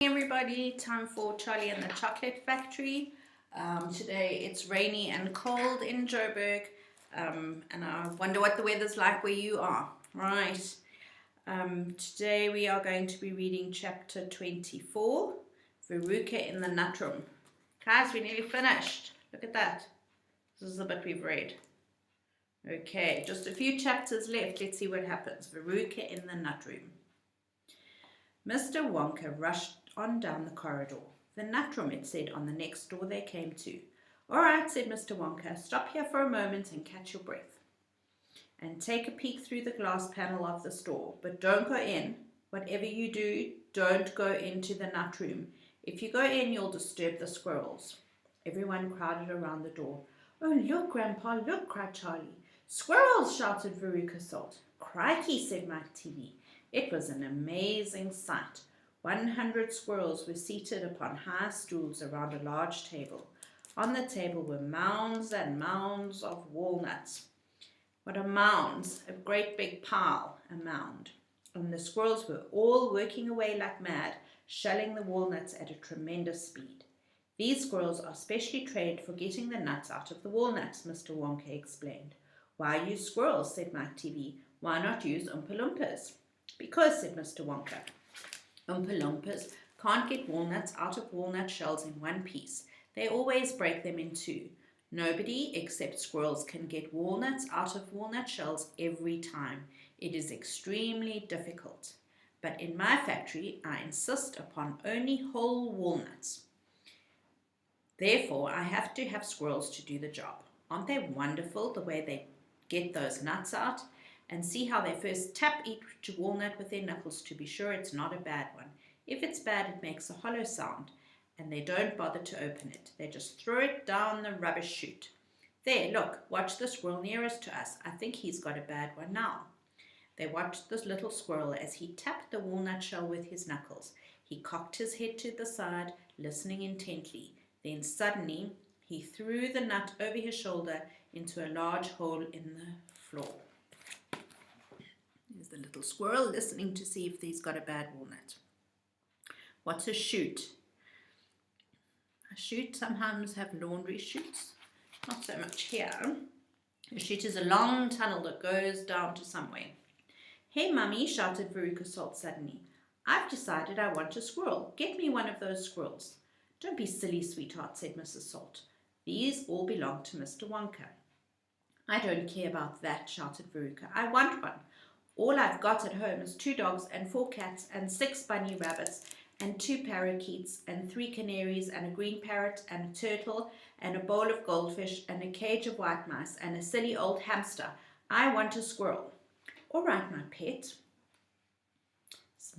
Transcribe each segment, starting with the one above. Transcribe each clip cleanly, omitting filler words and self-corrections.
Everybody, time for Charlie and the Chocolate Factory. Today it's rainy and cold in Joburg, and I wonder what the weather's like where you are. Right. Today we are going to be reading chapter 24, Veruca in the Nut Room. Guys, we nearly finished. Look at that. This is the bit we've read. Okay, just a few chapters left. Let's see what happens. Veruca in the Nut Room. Mr. Wonka rushed on down the corridor. The nut room, it said on the next door they came to. All right, said Mr. Wonka, stop here for a moment and catch your breath. And take a peek through the glass panel of the store, but don't go in. Whatever you do, don't go into the nut room. If you go in, you'll disturb the squirrels. Everyone crowded around the door. Oh, look, Grandpa, look, cried Charlie. Squirrels, shouted Veruca Salt. Crikey, said Mike TV. It was an amazing sight. 100 squirrels were seated upon high stools around a large table. On the table were mounds and mounds of walnuts. What are mounds? A great big pile, a mound. And the squirrels were all working away like mad, shelling the walnuts at a tremendous speed. These squirrels are specially trained for getting the nuts out of the walnuts, Mr. Wonka explained. Why use squirrels, said Mike TV. Why not use Oompa Loompas? Because, said Mr. Wonka, Oompa Loompas can't get walnuts out of walnut shells in one piece. They always break them in two. Nobody except squirrels can get walnuts out of walnut shells every time. It is extremely difficult. But in my factory, I insist upon only whole walnuts. Therefore, I have to have squirrels to do the job. Aren't they wonderful the way they get those nuts out? And see how they first tap each walnut with their knuckles to be sure it's not a bad one. If it's bad, it makes a hollow sound, and they don't bother to open it. They just throw it down the rubbish chute. There, look, watch the squirrel nearest to us. I think he's got a bad one now. They watched this little squirrel as he tapped the walnut shell with his knuckles. He cocked his head to the side, listening intently. Then suddenly, he threw the nut over his shoulder into a large hole in the floor. There's the little squirrel listening to see if he's got a bad walnut. What's a chute? A chute sometimes have laundry chutes. Not so much here. A chute is a long tunnel that goes down to somewhere. Hey, Mummy, shouted Veruca Salt suddenly. I've decided I want a squirrel. Get me one of those squirrels. Don't be silly, sweetheart, said Mrs. Salt. These all belong to Mr. Wonka. I don't care about that, shouted Veruca. I want one. All I've got at home is 2 dogs and 4 cats and 6 bunny rabbits and 2 parakeets and 3 canaries and a green parrot and a turtle and a bowl of goldfish and a cage of white mice and a silly old hamster. I want a squirrel. All right, my pet,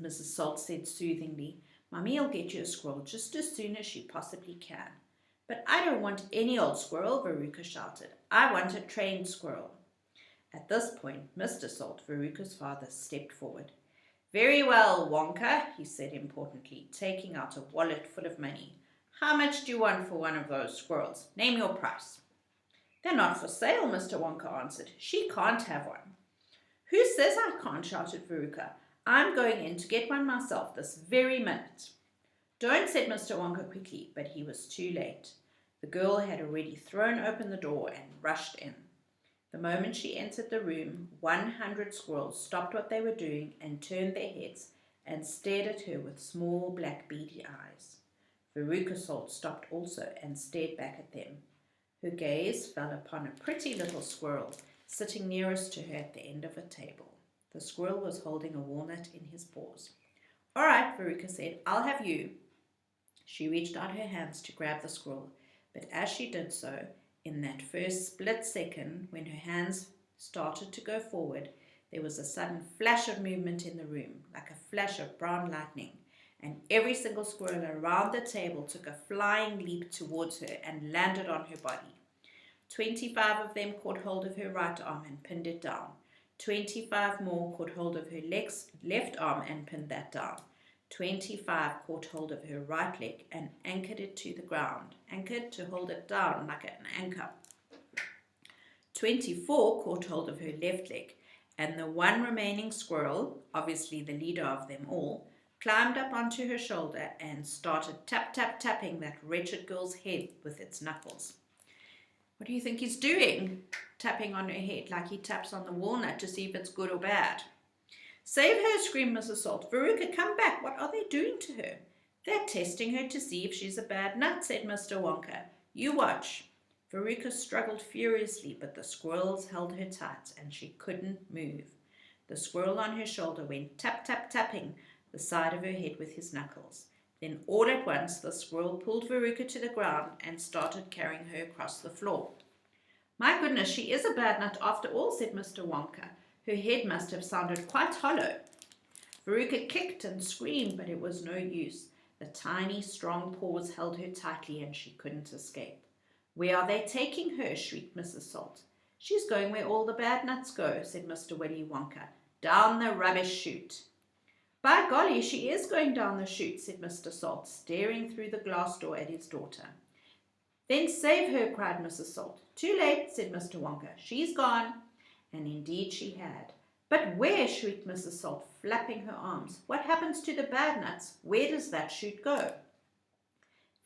Mrs. Salt said soothingly. Mummy'll get you a squirrel just as soon as she possibly can. But I don't want any old squirrel, Veruca shouted. I want a trained squirrel. At this point, Mr. Salt, Veruca's father, stepped forward. Very well, Wonka, he said importantly, taking out a wallet full of money. How much do you want for one of those squirrels? Name your price. They're not for sale, Mr. Wonka answered. She can't have one. Who says I can't, shouted Veruca. I'm going in to get one myself this very minute. Don't, said Mr. Wonka quickly, but he was too late. The girl had already thrown open the door and rushed in. The moment she entered the room, 100 squirrels stopped what they were doing and turned their heads and stared at her with small black beady eyes. Veruca Salt stopped also and stared back at them. Her gaze fell upon a pretty little squirrel sitting nearest to her at the end of a table. The squirrel was holding a walnut in his paws. All right, Veruca said, I'll have you. She reached out her hands to grab the squirrel, but as she did so, in that first split second, when her hands started to go forward, there was a sudden flash of movement in the room, like a flash of brown lightning, and every single squirrel around the table took a flying leap towards her and landed on her body. 25 of them caught hold of her right arm and pinned it down. 25 more caught hold of her left arm and pinned that down. 25 caught hold of her right leg and anchored it to the ground, anchored to hold it down like an anchor. 24 caught hold of her left leg, and the one remaining squirrel, obviously the leader of them all, climbed up onto her shoulder and started tapping that wretched girl's head with its knuckles. What do you think he's doing? Tapping on her head like he taps on the walnut to see if it's good or bad. Save her, screamed Mrs. Salt. Veruca, come back. What are they doing to her? They're testing her to see if she's a bad nut, said Mr. Wonka. You watch. Veruca struggled furiously, but the squirrels held her tight and she couldn't move. The squirrel on her shoulder went tapping the side of her head with his knuckles. Then all at once the squirrel pulled Veruca to the ground and started carrying her across the floor. My goodness, she is a bad nut after all, said Mr. Wonka. Her head must have sounded quite hollow. Veruca kicked and screamed, but it was no use. The tiny, strong paws held her tightly and she couldn't escape. Where are they taking her? Shrieked Mrs. Salt. She's going where all the bad nuts go, said Mr. Willy Wonka. Down the rubbish chute. By golly, she is going down the chute, said Mr. Salt, staring through the glass door at his daughter. Then save her, cried Mrs. Salt. Too late, said Mr. Wonka. She's gone. And indeed she had. But where? Shrieked Mrs. Salt, flapping her arms. What happens to the bad nuts? Where does that chute go?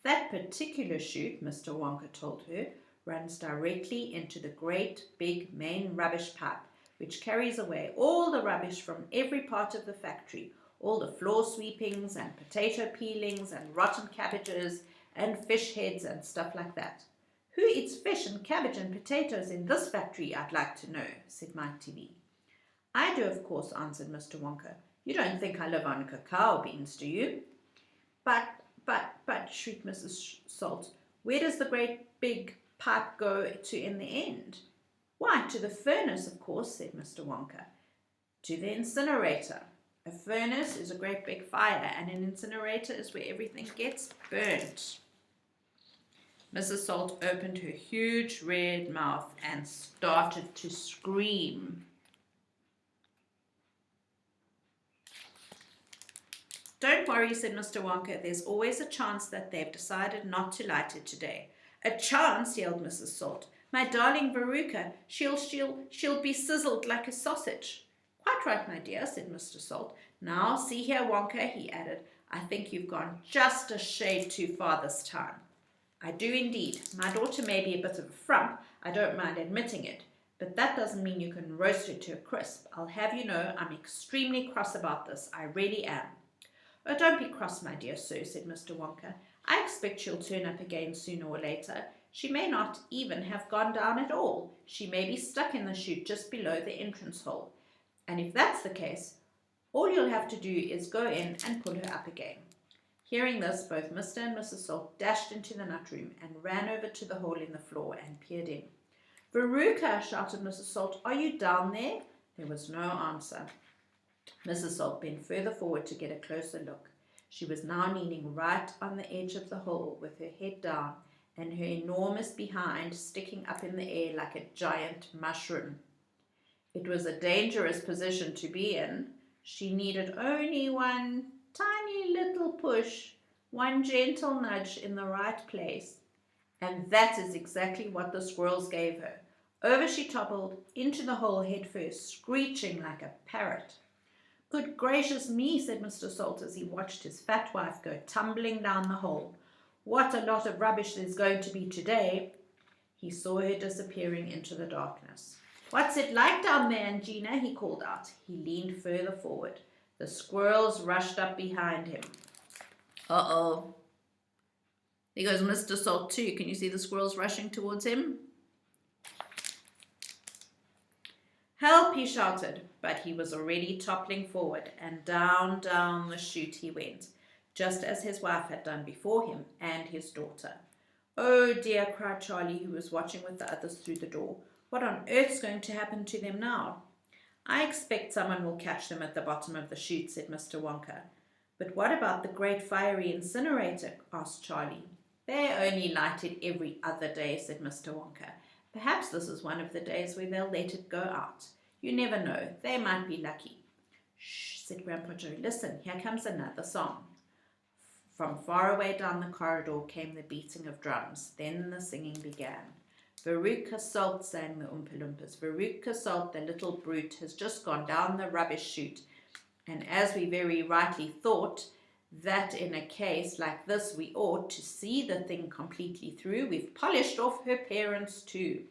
That particular chute, Mr. Wonka told her, runs directly into the great big main rubbish pipe, which carries away all the rubbish from every part of the factory, all the floor sweepings and potato peelings and rotten cabbages and fish heads and stuff like that. Who eats fish and cabbage and potatoes in this factory, I'd like to know, said Mike TV. I do, of course, answered Mr. Wonka. You don't think I live on cacao beans, do you? But, shrieked Mrs. Salt, where does the great big pipe go to in the end? Why, to the furnace, of course, said Mr. Wonka. To the incinerator. A furnace is a great big fire, and an incinerator is where everything gets burnt. Mrs. Salt opened her huge red mouth and started to scream. Don't worry, said Mr. Wonka. There's always a chance that they've decided not to light it today. A chance, yelled Mrs. Salt. My darling Veruca, she'll be sizzled like a sausage. Quite right, my dear, said Mr. Salt. Now, see here, Wonka, he added. I think you've gone just a shade too far this time. I do indeed. My daughter may be a bit of a frump. I don't mind admitting it. But that doesn't mean you can roast her to a crisp. I'll have you know I'm extremely cross about this. I really am. Oh, don't be cross, my dear sir, said Mr. Wonka. I expect she'll turn up again sooner or later. She may not even have gone down at all. She may be stuck in the chute just below the entrance hole. And if that's the case, all you'll have to do is go in and pull her up again. Hearing this, both Mr. and Mrs. Salt dashed into the nut room and ran over to the hole in the floor and peered in. Veruca, shouted Mrs. Salt, are you down there? There was no answer. Mrs. Salt bent further forward to get a closer look. She was now kneeling right on the edge of the hole with her head down and her enormous behind sticking up in the air like a giant mushroom. It was a dangerous position to be in. She needed only one tiny little push, one gentle nudge in the right place. And that is exactly what the squirrels gave her. Over she toppled into the hole head first, screeching like a parrot. Good gracious me, said Mr. Salt as he watched his fat wife go tumbling down the hole. What a lot of rubbish there's going to be today. He saw her disappearing into the darkness. What's it like down there, Angina? He called out. He leaned further forward. The squirrels rushed up behind him. Uh-oh. There goes Mr. Salt too. Can you see the squirrels rushing towards him? Help, he shouted, but he was already toppling forward, and down the chute he went, just as his wife had done before him and his daughter. Oh dear, cried Charlie, who was watching with the others through the door. What on earth's going to happen to them now? I expect someone will catch them at the bottom of the chute, said Mr. Wonka. But what about the great fiery incinerator? Asked Charlie. They're only lighted every other day, said Mr. Wonka. Perhaps this is one of the days where they'll let it go out. You never know. They might be lucky. Shh, said Grandpa Joe. Listen, here comes another song. From far away down the corridor came the beating of drums. Then the singing began. Veruca Salt, sang the Oompa Loompas. Veruca Salt, the little brute, has just gone down the rubbish chute, And as we very rightly thought that in a case like this we ought to see the thing completely through, we've polished off her parents too.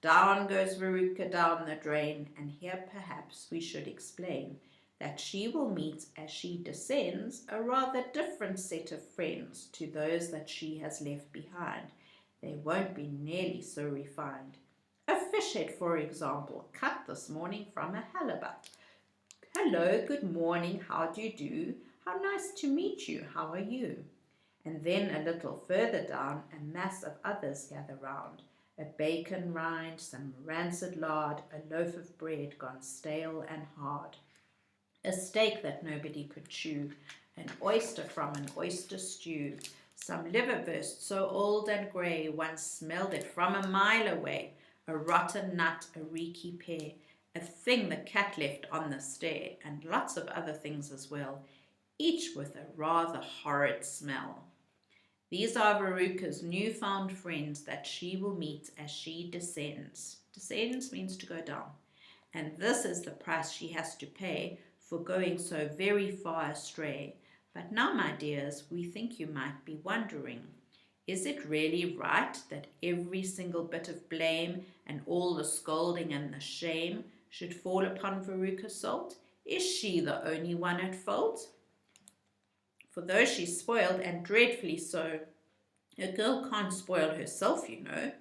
Down goes Veruca down the drain, and here perhaps we should explain that she will meet as she descends a rather different set of friends to those that she has left behind. They won't be nearly so refined. A fish head, for example, cut this morning from a halibut. Hello, good morning, how do you do? How nice to meet you, how are you? And then a little further down, a mass of others gather round. A bacon rind, some rancid lard, a loaf of bread gone stale and hard. A steak that nobody could chew, an oyster from an oyster stew, some liverwurst so old and grey one smelled it from a mile away, a rotten nut, a reeky pear, a thing the cat left on the stair, and lots of other things as well, each with a rather horrid smell. These are Veruca's newfound friends that she will meet as she descends. Descends means to go down. And this is the price she has to pay for going so very far astray. But now, my dears, we think you might be wondering, is it really right that every single bit of blame and all the scolding and the shame should fall upon Veruca Salt? Is she the only one at fault? For though she's spoiled, and dreadfully so, a girl can't spoil herself, you know.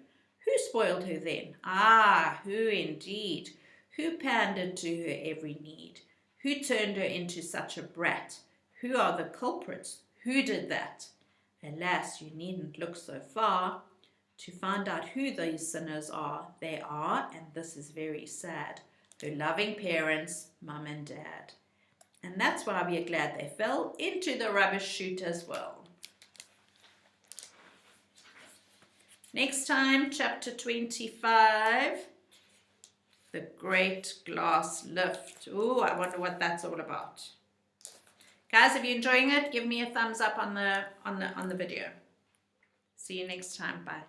Who spoiled her then? Ah, who indeed? Who pandered to her every need? Who turned her into such a brat? Who are the culprits? Who did that? Alas, you needn't look so far to find out who these sinners are. They are, and this is very sad, her loving parents, Mum and Dad. And that's why we are glad they fell into the rubbish chute as well. Next time, chapter 25, the Great Glass Lift. Ooh, I wonder what that's all about. Guys, if you're enjoying it, give me a thumbs up on the video. See you next time. Bye.